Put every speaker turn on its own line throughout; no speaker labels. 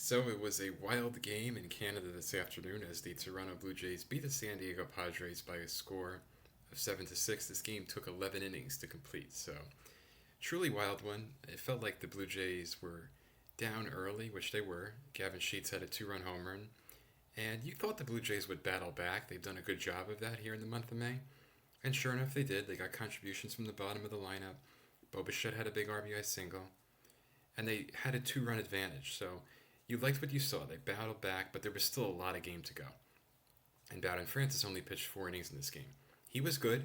So it was a wild game in Canada this afternoon as the Toronto Blue Jays beat the San Diego Padres by a score of 7-6. This game took 11 innings to complete, so truly wild one. It felt like the Blue Jays were down early, which they were. Gavin Sheets had a two-run home run, and you thought the Blue Jays would battle back. They've done a good job of that here in the month of May, and sure enough, they did. They got contributions from the bottom of the lineup. Bo Bichette had a big RBI single, and they had a two-run advantage. So you liked what you saw. They battled back, but there was still a lot of game to go. And Bowden Francis only pitched 4 innings in this game. He was good.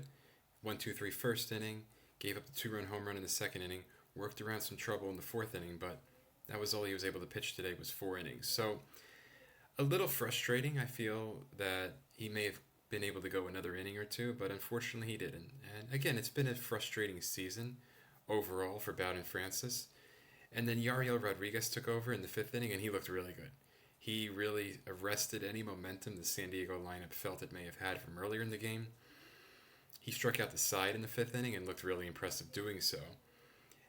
1-2-3 first inning, gave up the two-run home run in the second inning, worked around some trouble in the fourth inning, but that was all he was able to pitch today was 4 innings. So a little frustrating. I feel that he may have been able to go another inning or two, but unfortunately he didn't. And again, it's been a frustrating season overall for Bowden Francis. And then Yariel Rodriguez took over in the fifth inning, and he looked really good. He really arrested any momentum the San Diego lineup felt it may have had from earlier in the game. He struck out the side in the fifth inning and looked really impressive doing so.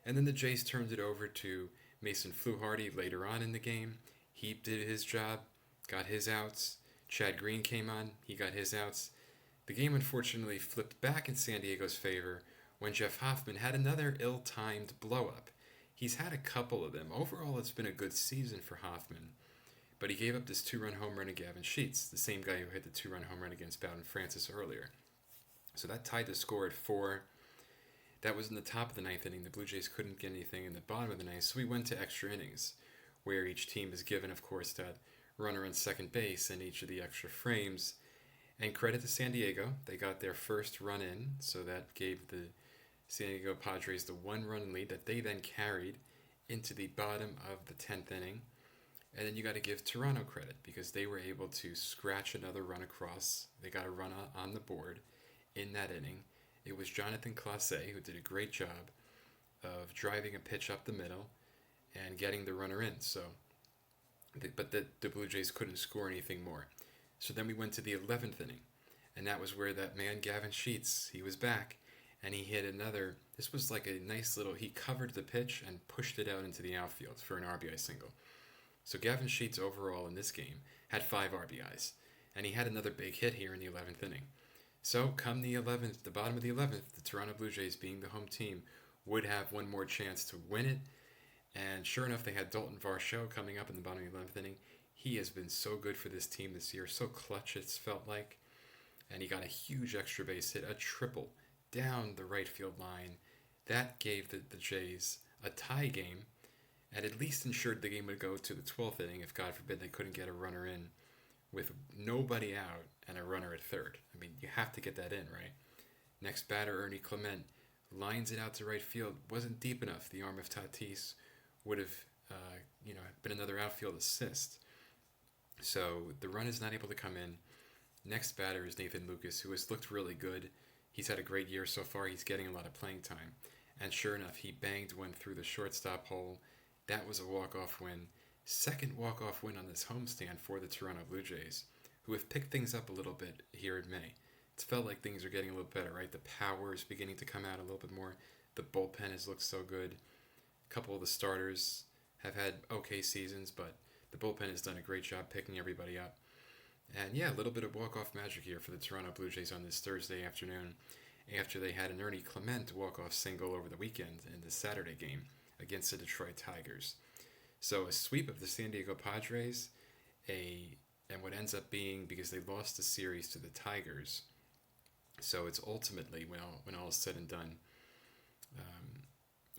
And then the Jays turned it over to Mason Fluharty later on in the game. He did his job, got his outs. Chad Green came on, he got his outs. The game unfortunately flipped back in San Diego's favor when Jeff Hoffman had another ill-timed blow-up. He's had a couple of them. Overall, it's been a good season for Hoffman, but he gave up this two-run home run to Gavin Sheets, the same guy who hit the two-run home run against Bowden Francis earlier. So that tied the score at 4. That was in the top of the ninth inning. The Blue Jays couldn't get anything in the bottom of the ninth, so we went to extra innings, where each team is given, of course, that runner on second base in each of the extra frames. And credit to San Diego, they got their first run in, so that gave the San Diego Padres the one-run lead that they then carried into the bottom of the 10th inning. And then you got to give Toronto credit because they were able to scratch another run across. They got a run on the board in that inning. It was Jonathan Clase who did a great job of driving a pitch up the middle and getting the runner in. But the Blue Jays couldn't score anything more. So then we went to the 11th inning, and that was where that man Gavin Sheets, he was back, and he hit another. This was like a nice little. He covered the pitch and pushed it out into the outfield for an RBI single. So Gavin Sheets overall in this game had 5 RBIs, and he had another big hit here in the 11th inning. So come the 11th, the bottom of the 11th, the Toronto Blue Jays, being the home team, would have one more chance to win it. And sure enough, they had Dalton Varsho coming up in the bottom of the 11th inning. He has been so good for this team this year, so clutch it's felt like. And he got a huge extra base hit, a triple down the right field line. That gave the Jays a tie game and at least ensured the game would go to the 12th inning if, God forbid, they couldn't get a runner in with nobody out and a runner at third. I mean, you have to get that in, right? Next batter, Ernie Clement, lines it out to right field. Wasn't deep enough. The arm of Tatis would have, been another outfield assist. So the run is not able to come in. Next batter is Nathan Lucas, who has looked really good. He's had a great year so far. He's getting a lot of playing time. And sure enough, he banged one through the shortstop hole. That was a walk-off win. Second walk-off win on this homestand for the Toronto Blue Jays, who have picked things up a little bit here in May. It's felt like things are getting a little better, right? The power is beginning to come out a little bit more. The bullpen has looked so good. A couple of the starters have had okay seasons, but the bullpen has done a great job picking everybody up. And yeah, a little bit of walk-off magic here for the Toronto Blue Jays on this Thursday afternoon after they had an Ernie Clement walk-off single over the weekend in the Saturday game against the Detroit Tigers. So a sweep of the San Diego Padres, and what ends up being, because they lost the series to the Tigers, so it's ultimately, when all is said and done,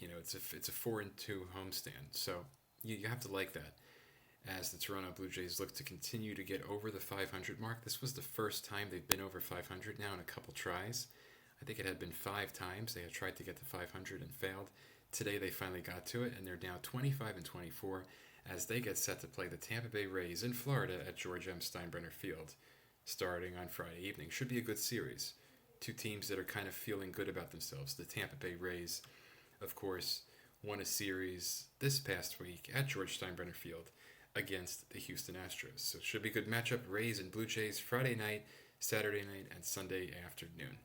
it's a 4-2 homestand. So you have to like that as the Toronto Blue Jays look to continue to get over the 500 mark. This was the first time they've been over 500 now in a couple tries. I think it had been 5 times they had tried to get to 500 and failed. Today they finally got to it, and they're now 25-24 as they get set to play the Tampa Bay Rays in Florida at George M. Steinbrenner Field starting on Friday evening. Should be a good series. Two teams that are kind of feeling good about themselves. The Tampa Bay Rays, of course, won a series this past week at George Steinbrenner Field against the Houston Astros. So it should be a good matchup. Rays and Blue Jays Friday night, Saturday night, and Sunday afternoon.